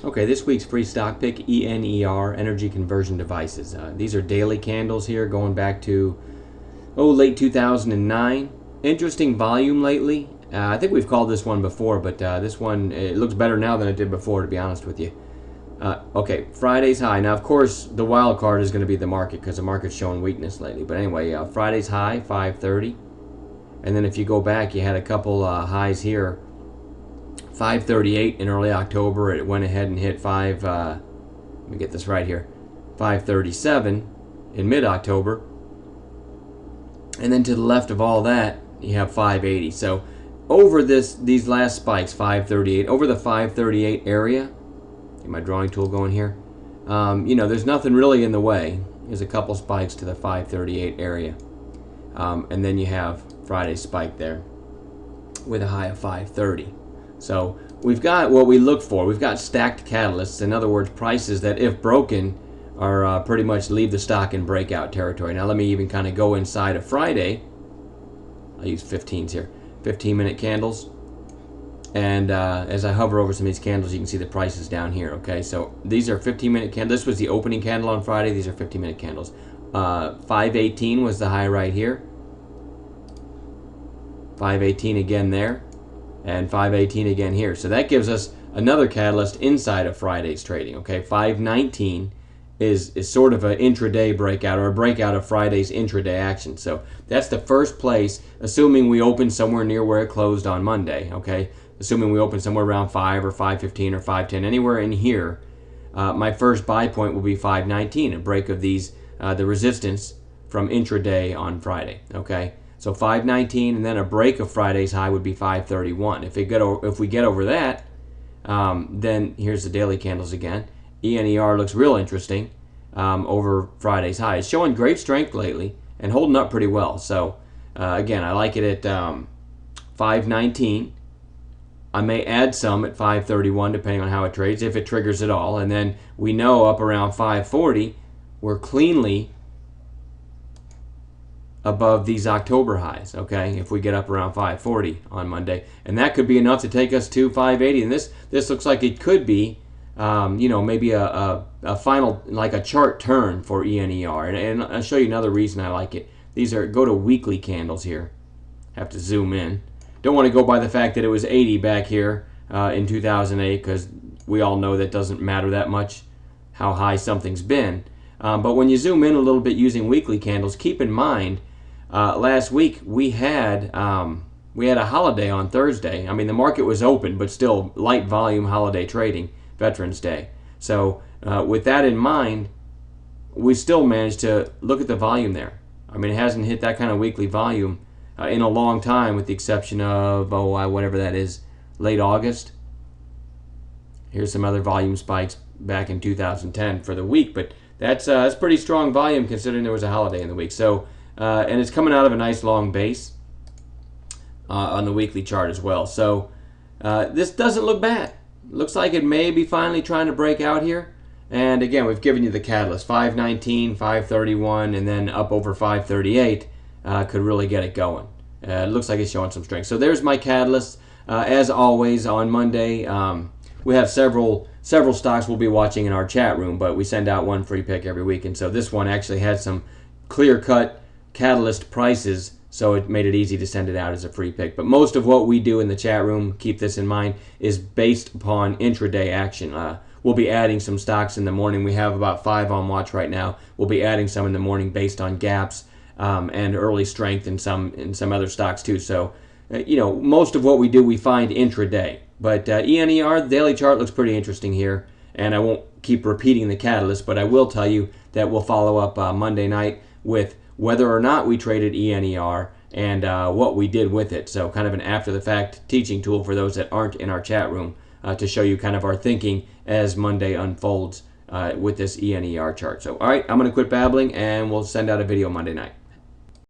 Okay, this week's free stock pick, ENER, Energy Conversion Devices. These are daily candles here going back to, late 2009. Interesting volume lately. I think we've called this one before, but this one, it looks better now than it did before, to be honest with you. Okay, Friday's high. Now, of course, the wild card is going to be the market because the market's showing weakness lately. But anyway, Friday's high, 530. And then if you go back, you had a couple highs here. 538 in early October. It went ahead and hit let me get this right here, 537 in mid-October. And then to the left of all that, you have 580. So over these last spikes, 538, over the 538 area, get my drawing tool going here, there's nothing really in the way. There's a couple spikes to the 538 area. And then you have Friday's spike there with a high of 530. So we've got what we look for. We've got stacked catalysts. In other words, prices that, if broken, are pretty much leave the stock in breakout territory. Now let me even kind of go inside of Friday. I'll use 15s here. 15-minute candles. And as I hover over some of these candles, you can see the prices down here. Okay, so these are 15-minute candles. This was the opening candle on Friday. These are 15-minute candles. 518 was the high right here. 518 again there. And 518 again here. So that gives us another catalyst inside of Friday's trading. Okay, 519 is sort of an intraday breakout, or a breakout of Friday's intraday action. So that's the first place, assuming we open somewhere near where it closed on Monday. Okay, assuming we open somewhere around 5 or 515 or 510, anywhere in here, my first buy point will be 519, a break of these the resistance from intraday on Friday. Okay. So 519, and then a break of Friday's high would be 531. If we get over that, then here's the daily candles again. ENER looks real interesting over Friday's high. It's showing great strength lately and holding up pretty well. So again, I like it at 519. I may add some at 531 depending on how it trades, if it triggers at all. And then we know up around 540, we're cleanly above these October highs, okay, if we get up around 540 on Monday. And that could be enough to take us to 580. And this looks like it could be, maybe a final, like a chart turn for ENER. And I'll show you another reason I like it. Go to weekly candles here. Have to zoom in. Don't want to go by the fact that it was 80 back here in 2008, because we all know that doesn't matter that much how high something's been. But when you zoom in a little bit using weekly candles, keep in mind, last week we had a holiday on Thursday. I mean, the market was open, but still light volume holiday trading, Veterans Day. So with that in mind, we still managed to look at the volume there. I mean, it hasn't hit that kind of weekly volume in a long time, with the exception of, whatever that is, late August. Here's some other volume spikes back in 2010 for the week, but that's pretty strong volume considering there was a holiday in the week. So, and it's coming out of a nice long base on the weekly chart as well. So this doesn't look bad. Looks like it may be finally trying to break out here. And again, we've given you the catalyst, 519, 531, and then up over 538 could really get it going. It looks like it's showing some strength. So there's my catalyst. As always, on Monday, we have several stocks we'll be watching in our chat room, but we send out one free pick every week. And so this one actually had some clear-cut catalyst prices, so it made it easy to send it out as a free pick. But most of what we do in the chat room, keep this in mind, is based upon intraday action. We'll be adding some stocks in the morning. We have about 5 on watch right now. We'll be adding some in the morning based on gaps and early strength in some other stocks too. So, most of what we do we find intraday. But ENER, the daily chart looks pretty interesting here. And I won't keep repeating the catalyst, but I will tell you that we'll follow up Monday night with whether or not we traded ENER and what we did with it. So kind of an after-the-fact teaching tool for those that aren't in our chat room to show you kind of our thinking as Monday unfolds with this ENER chart. So, all right, I'm going to quit babbling, and we'll send out a video Monday night.